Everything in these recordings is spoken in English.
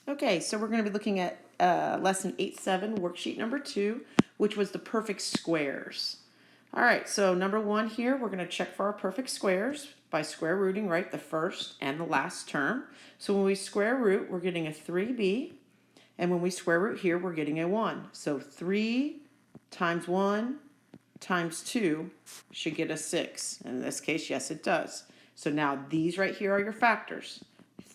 Okay, so we're going to be looking at lesson 8-7, worksheet number 2, which was the perfect squares. All right, so number 1 here, we're going to check for our perfect squares by square rooting, right, the first and the last term. So when we square root, we're getting a 3b, and when we square root here, we're getting a 1. So 3 times 1 times 2 should get us 6. And in this case, yes, it does. So now these right here are your factors.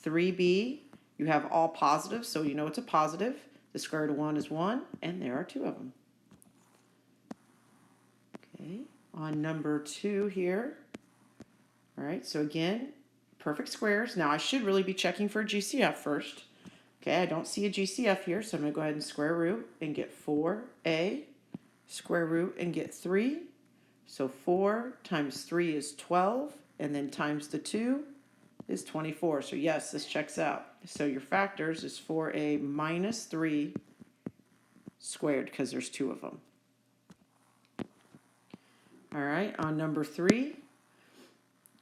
3b, you have all positive, so you know it's a positive. The square root of 1 is 1, and there are 2 of them. Okay, on number 2 here. All right, so again, perfect squares. Now I should really be checking for a GCF first. Okay, I don't see a GCF here, so I'm going to go ahead and square root and get 4a, square root and get 3. So 4 times 3 is 12, and then times the 2 is 24. So yes, this checks out. So your factors is 4a minus 3 squared, because there's 2 of them. All right, on number 3.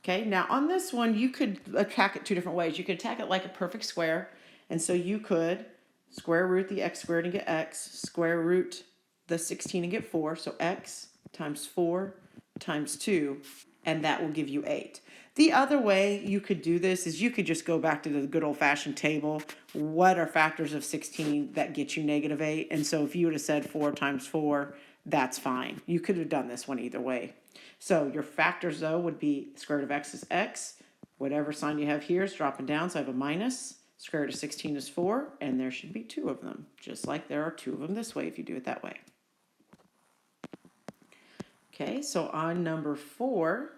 Okay, now on this one, you could attack it 2 different ways. You could attack it like a perfect square, and so you could square root the x squared and get x, square root the 16 and get 4, so x times 4 times 2, and that will give you 8. The other way you could do this is you could just go back to the good old-fashioned table. What are factors of 16 that get you negative 8? And so if you would have said 4 times 4, that's fine. You could have done this one either way. So your factors, though, would be square root of x is x. Whatever sign you have here is dropping down, so I have a minus. Square root of 16 is 4, and there should be 2 of them, just like there are 2 of them this way if you do it that way. Okay, so on number 4,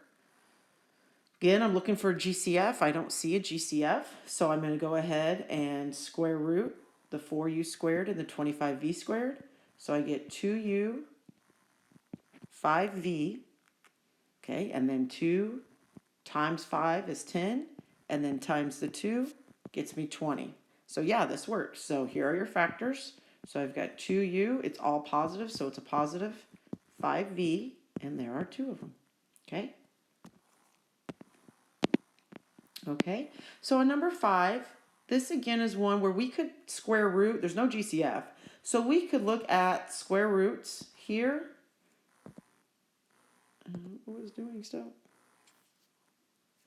again, I'm looking for a GCF. I don't see a GCF, so I'm going to go ahead and square root the 4u squared and the 25v squared. So I get 2u 5v, okay, and then 2 times 5 is 10, and then times the 2 gets me 20. So yeah, this works. So here are your factors. So I've got 2u, it's all positive, so it's a positive 5v, and there are 2 of them, okay? Okay, so on number 5, this again is one where we could square root. There's no GCF. So we could look at square roots here. What is doing stuff?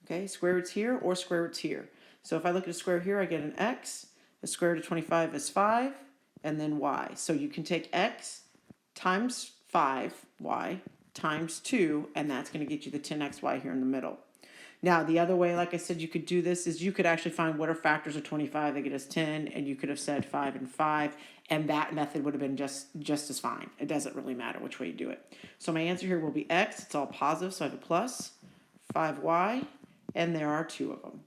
Okay, square roots here or square roots here. So if I look at a square here, I get an x. The square root of 25 is 5, and then y. So you can take x times 5y times 2, and that's going to get you the 10xy here in the middle. Now, the other way, like I said, you could do this is you could actually find what are factors of 25 that get us 10, and you could have said 5 and 5, and that method would have been just as fine. It doesn't really matter which way you do it. So my answer here will be x. It's all positive, so I have a plus, 5y, and there are 2 of them.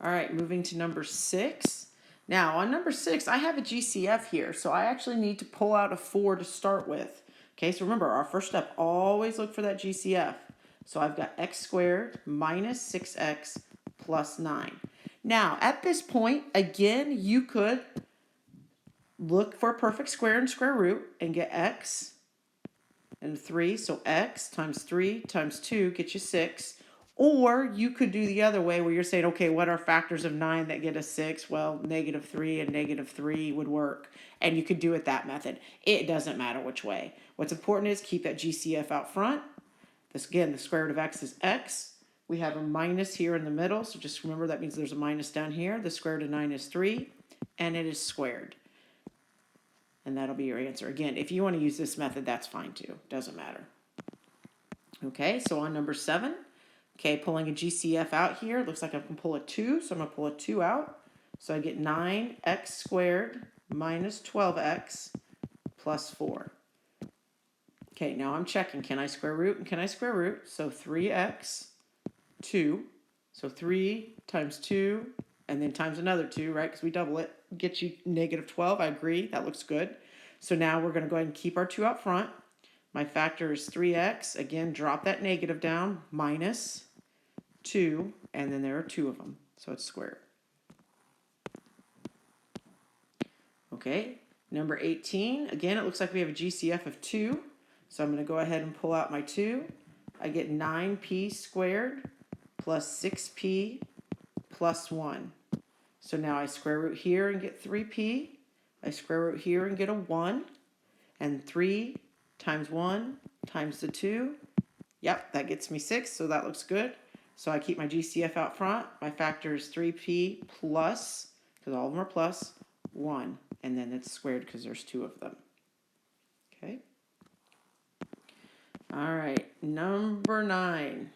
All right, moving to number 6. Now, on number 6, I have a GCF here, so I actually need to pull out a 4 to start with. Okay, so remember, our first step, always look for that GCF. So I've got x squared minus 6x plus 9. Now, at this point, again, you could look for a perfect square and square root and get x and 3. So x times 3 times 2 gets you 6. Or you could do the other way where you're saying, okay, what are factors of 9 that get us 6? Well, negative 3 and negative 3 would work. And you could do it that method. It doesn't matter which way. What's important is keep that GCF out front. This, again, the square root of x is x. We have a minus here in the middle, so just remember that means there's a minus down here. The square root of 9 is 3, and it is squared. And that'll be your answer. Again, if you want to use this method, that's fine too. Doesn't matter. Okay, so on number 7, okay, pulling a GCF out here. Looks like I can pull a 2, so I'm going to pull a 2 out. So I get 9x squared minus 12x plus 4. Okay, now I'm checking. Can I square root and can I square root? So 3x, 2. So 3 times 2, and then times another 2, right? Because we double it. Get you negative 12. I agree. That looks good. So now we're going to go ahead and keep our 2 out front. My factor is 3x. Again, drop that negative down. Minus 2, and then there are 2 of them. So it's squared. Okay, number 18. Again, it looks like we have a GCF of 2. So I'm going to go ahead and pull out my 2. I get 9p squared plus 6p plus 1. So now I square root here and get 3p. I square root here and get a 1. And 3 times 1 times the 2. Yep, that gets me 6, so that looks good. So I keep my GCF out front. My factor is 3p plus, because all of them are plus, 1. And then it's squared because there's 2 of them. Okay. All right, number 9.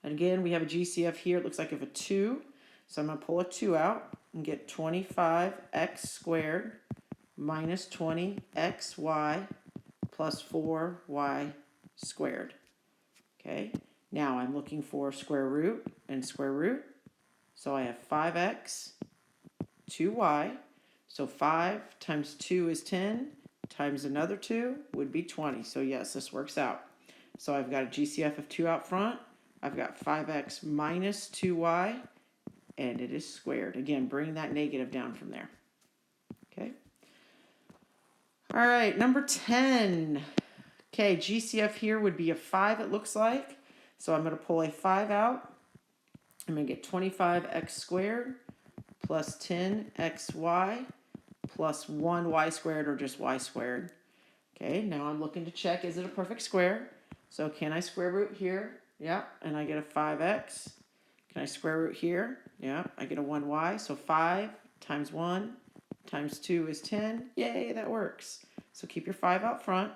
And again, we have a GCF here. It looks like I have a 2. So I'm going to pull a 2 out and get 25x squared minus 20xy plus 4y squared. Okay, now I'm looking for square root and square root. So I have 5x, 2y. So 5 times 2 is 10, times another 2 would be 20. So yes, this works out. So I've got a GCF of 2 out front. I've got 5x minus 2y, and it is squared. Again, bring that negative down from there. Okay. All right, number 10. Okay, GCF here would be a 5, it looks like. So I'm going to pull a 5 out. I'm going to get 25x squared plus 10xy plus 1y squared, or just y squared. Okay, now I'm looking to check, is it a perfect square? So can I square root here? Yeah, and I get a 5x. Can I square root here? Yeah, I get a 1y. So 5 times 1 times 2 is 10. Yay, that works. So keep your 5 out front.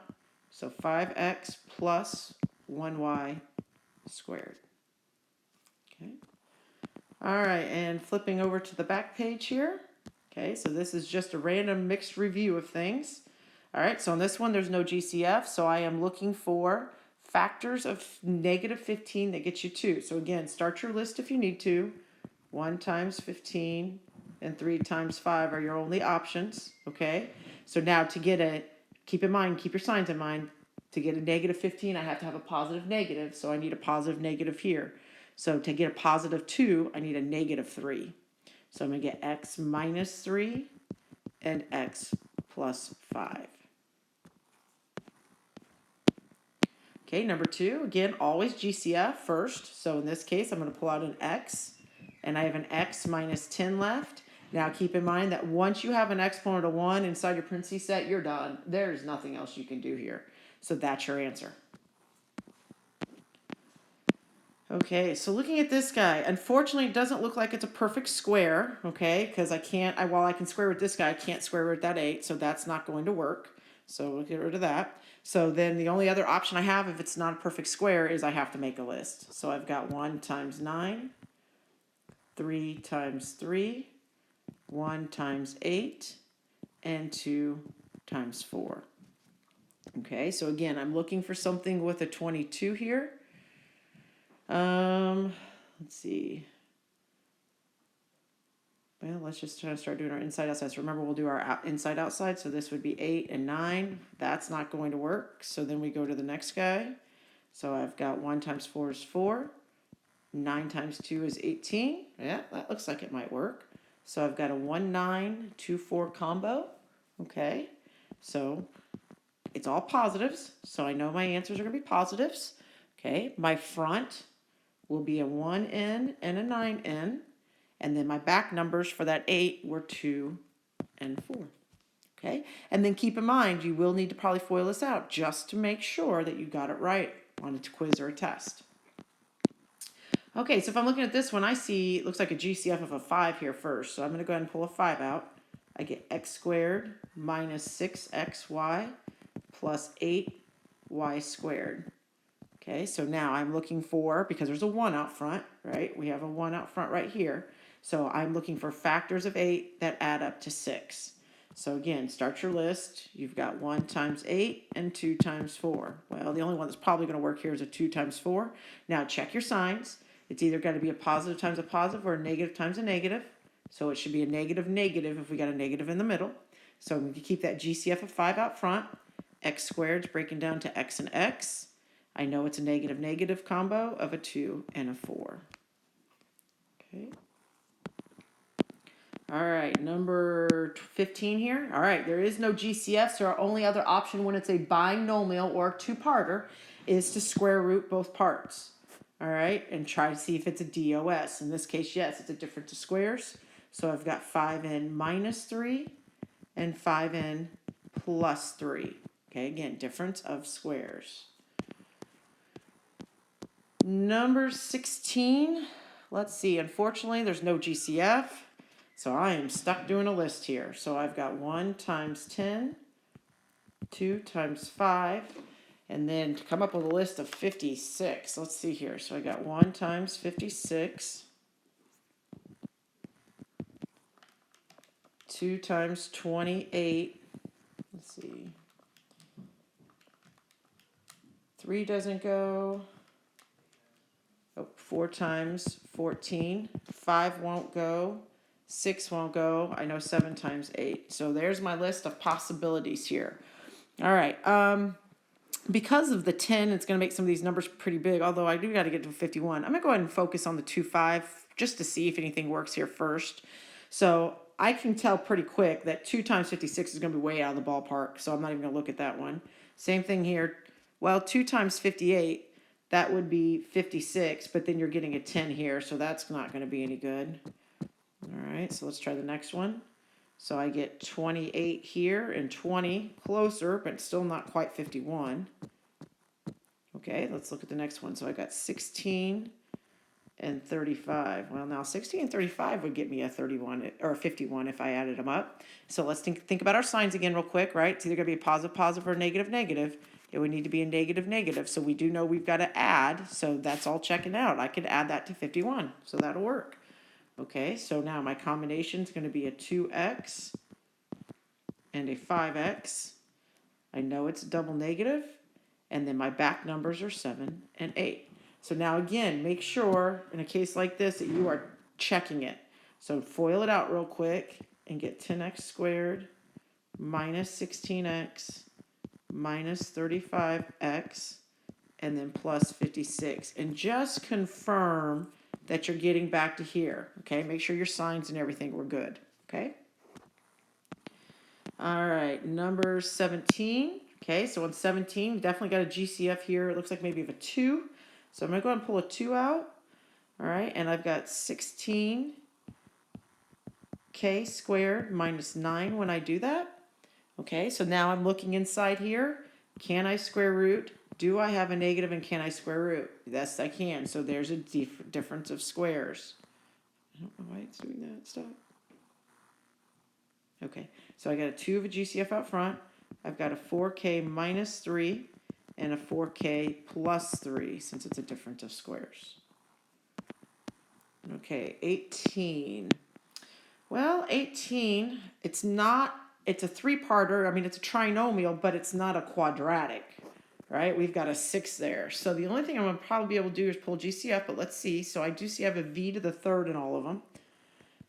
So 5x plus 1y squared. Okay. All right, and flipping over to the back page here. Okay, so this is just a random mixed review of things. All right, so on this one, there's no GCF, so I am looking for factors of negative 15 that get you 2. So again, start your list if you need to. 1 times 15 and 3 times 5 are your only options, okay? So now to get a, keep in mind, keep your signs in mind, to get a negative 15, I have to have a positive negative, so I need a positive negative here. So to get a positive 2, I need a negative 3. So I'm going to get x minus 3 and x plus 5. Okay, number 2, again, always GCF first. So in this case, I'm going to pull out an x, and I have an x minus 10 left. Now keep in mind that once you have an exponent of 1 inside your parentheses set, you're done. There's nothing else you can do here. So that's your answer. Okay, so looking at this guy, unfortunately, it doesn't look like it's a perfect square, okay, because while I can square root this guy, I can't square root that 8, so that's not going to work. So we'll get rid of that. So then the only other option I have, if it's not a perfect square, is I have to make a list. So I've got 1 times 9, 3 times 3, 1 times 8, and 2 times 4. Okay, so again, I'm looking for something with a 22 here. Let's see. Well, let's just try to start doing our inside outside. So remember, we'll do our inside outside. So this would be 8 and 9. That's not going to work. So then we go to the next guy. So I've got 1 times 4 is 4. 9 times 2 is 18. Yeah, that looks like it might work. So I've got a 1, 9, 2, 4 combo. Okay. So it's all positives. So I know my answers are going to be positives. Okay. My front will be a 1n and a 9n. And then my back numbers for that 8 were 2 and 4. Okay? And then keep in mind, you will need to probably FOIL this out just to make sure that you got it right on a quiz or a test. Okay, so if I'm looking at this one, I see it looks like a GCF of a 5 here first. So I'm going to go ahead and pull a 5 out. I get x squared minus 6xy plus 8y squared. Okay, so now I'm looking for, because there's a 1 out front, right? We have a 1 out front right here. So I'm looking for factors of 8 that add up to 6. So again, start your list. You've got 1 times 8 and 2 times 4. Well, the only one that's probably going to work here is a 2 times 4. Now check your signs. It's either got to be a positive times a positive or a negative times a negative. So it should be a negative negative if we got a negative in the middle. So I'm going to keep that GCF of 5 out front. X squared is breaking down to x and x. I know it's a negative negative combo of a 2 and a 4. Okay. All right, number 15 here. All right, there is no GCF, so our only other option when it's a binomial or two-parter is to square root both parts. All right, and try to see if it's a DOS. In this case, yes, it's a difference of squares. So I've got 5n minus 3 and 5n plus 3. Okay, again, difference of squares. Number 16, let's see, unfortunately there's no GCF, so I am stuck doing a list here. So I've got 1 times 10, 2 times 5, and then to come up with a list of 56. Let's see here. So I got 1 times 56, 2 times 28, let's see, 3 doesn't go, 4 times 14, 5 won't go, 6 won't go, I know 7 times 8. So there's my list of possibilities here. All right, because of the 10, it's going to make some of these numbers pretty big, although I do got to get to 51. I'm going to go ahead and focus on the 2, 5, just to see if anything works here first. So I can tell pretty quick that 2 times 56 is going to be way out of the ballpark, so I'm not even going to look at that one. Same thing here. Well, 2 times 58, that would be 56, but then you're getting a 10 here, so that's not going to be any good. All right, so let's try the next one. So I get 28 here and 20 closer, but still not quite 51. Okay, let's look at the next one. So I got 16 and 35. Well, now 16 and 35 would get me a 31 or a 51 if I added them up. So let's think about our signs again real quick, right? It's either going to be a positive, positive, or negative, negative. It would need to be a negative, negative. So we do know we've got to add. So that's all checking out. I could add that to 51. So that'll work. Okay, so now my combination is going to be a 2x and a 5x. I know it's double negative. And then my back numbers are 7 and 8. So now again, make sure in a case like this that you are checking it. So FOIL it out real quick and get 10x squared minus 16x minus 35x and then plus 56. And just confirm that you're getting back to here. Okay, make sure your signs and everything were good. Okay. All right, number 17. Okay, so on 17, we definitely got a GCF here. It looks like maybe of a 2. So I'm going to go ahead and pull a 2 out. All right, and I've got 16k squared minus 9 when I do that. Okay, so now I'm looking inside here. Can I square root? Do I have a negative and can I square root? Yes, I can. So there's a difference of squares. I don't know why it's doing that. Stop. Okay, so I got a 2 of a GCF out front. I've got a 4k minus 3 and a 4k plus 3 since it's a difference of squares. Okay, 18. Well, 18, it's a 3-parter. I mean, it's a trinomial, but it's not a quadratic, right? We've got a 6 there. So the only thing I'm going to probably be able to do is pull GCF, but let's see. So I do see I have a v to the 3rd in all of them.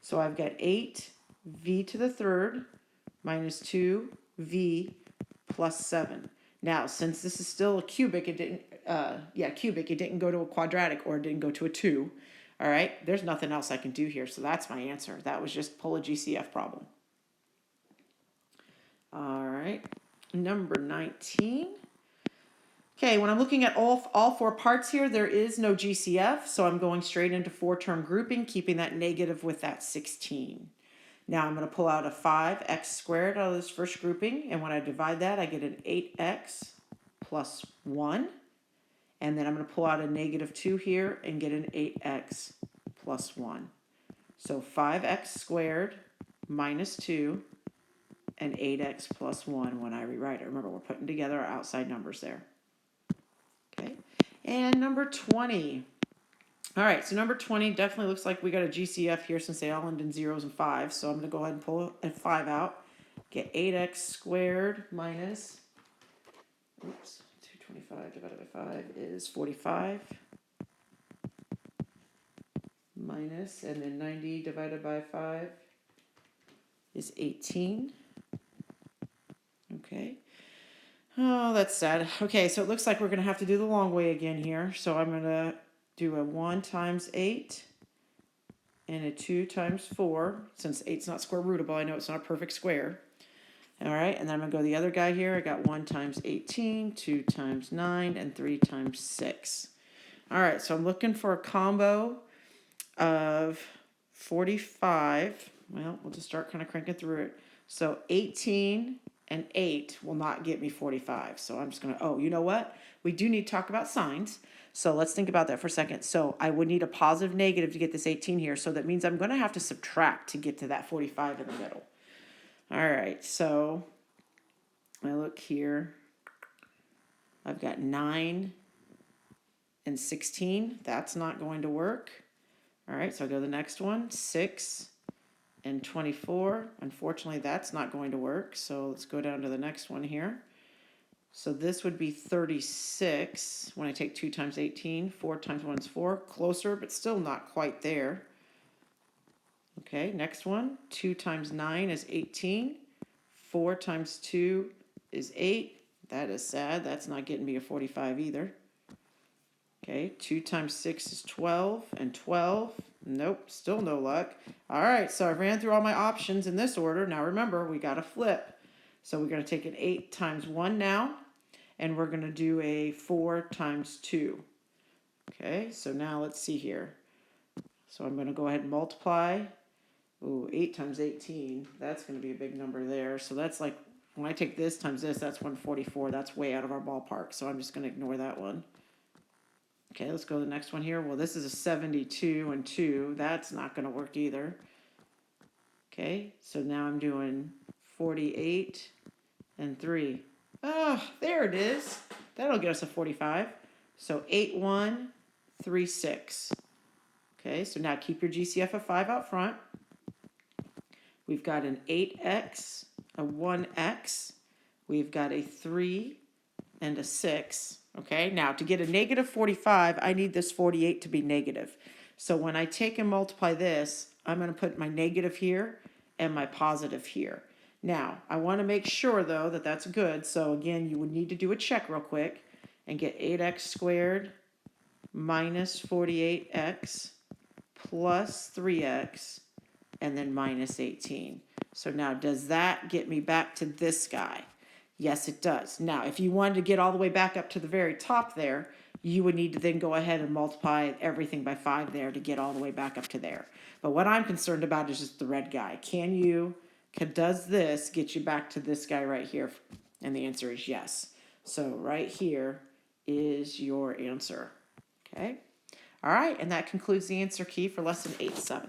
So I've got 8v to the 3rd minus 2v plus 7. Now, since this is still a cubic, it didn't, it didn't go to a quadratic or it didn't go to a 2. All right, there's nothing else I can do here, so that's my answer. That was just pull a GCF problem. All right, number 19. Okay, when I'm looking at all 4 parts here, there is no GCF, so I'm going straight into 4-term grouping, keeping that negative with that 16. Now I'm going to pull out a 5x squared out of this first grouping, and when I divide that, I get an 8x plus 1. And then I'm going to pull out a negative 2 here and get an 8x plus 1. So 5x squared minus 2 and 8x plus 1 when I rewrite it. Remember, we're putting together our outside numbers there. Okay, and number 20. All right, so number 20 definitely looks like we got a GCF here since they all end in 0s and 5s. So I'm going to go ahead and pull a 5 out. Get 8x squared minus, 225 divided by 5 is 45. Minus, and then 90 divided by 5 is 18. Okay. Oh, that's sad. Okay, so it looks like we're going to have to do the long way again here. So I'm going to do a 1 times 8 and a 2 times 4. Since 8's not square rootable, I know it's not a perfect square. All right, and then I'm going to go the other guy here. I got 1 times 18, 2 times 9, and 3 times 6. All right, so I'm looking for a combo of 45, well, we'll just start kind of cranking through it. So 18 and 8 will not get me 45. So I'm just going to, oh, you know what? We do need to talk about signs. So let's think about that for a second. So I would need a positive negative to get this 18 here. So that means I'm going to have to subtract to get to that 45 in the middle. All right, so I look here. I've got 9 and 16. That's not going to work. All right, so I go to the next one. 6 and 24. Unfortunately, that's not going to work. So let's go down to the next one here. So this would be 36 when I take 2 times 18. 4 times 1 is 4. Closer, but still not quite there. Okay, next one. 2 times 9 is 18. 4 times 2 is 8. That is sad. That's not getting me a 45 either. Okay, 2 times 6 is 12, and 12, nope, still no luck. All right, so I ran through all my options in this order. Now remember, we got to flip. So we're going to take an 8 times 1 now, and we're going to do a 4 times 2. Okay, so now let's see here. So I'm going to go ahead and multiply. Ooh, 8 times 18, that's going to be a big number there. So that's like, when I take this times this, that's 144. That's way out of our ballpark, so I'm just going to ignore that one. Okay, let's go to the next one here. Well, this is a 72 and 2. That's not going to work either. Okay, so now I'm doing 48 and 3. Oh, there it is. That'll get us a 45. So 8, 1, 3, 6. Okay, so now keep your GCF of 5 out front. We've got an 8x, a 1x. We've got a 3 and a 6. Okay, now to get a negative 45, I need this 48 to be negative. So when I take and multiply this, I'm going to put my negative here and my positive here. Now, I want to make sure, though, that that's good. So again, you would need to do a check real quick and get 8x squared minus 48x plus 3x and then minus 18. So now, does that get me back to this guy? Yes, it does. Now, if you wanted to get all the way back up to the very top there, you would need to then go ahead and multiply everything by 5 there to get all the way back up to there. But what I'm concerned about is just the red guy. Does this get you back to this guy right here? And the answer is yes. So right here is your answer. Okay? All right, and that concludes the answer key for lesson 8-7.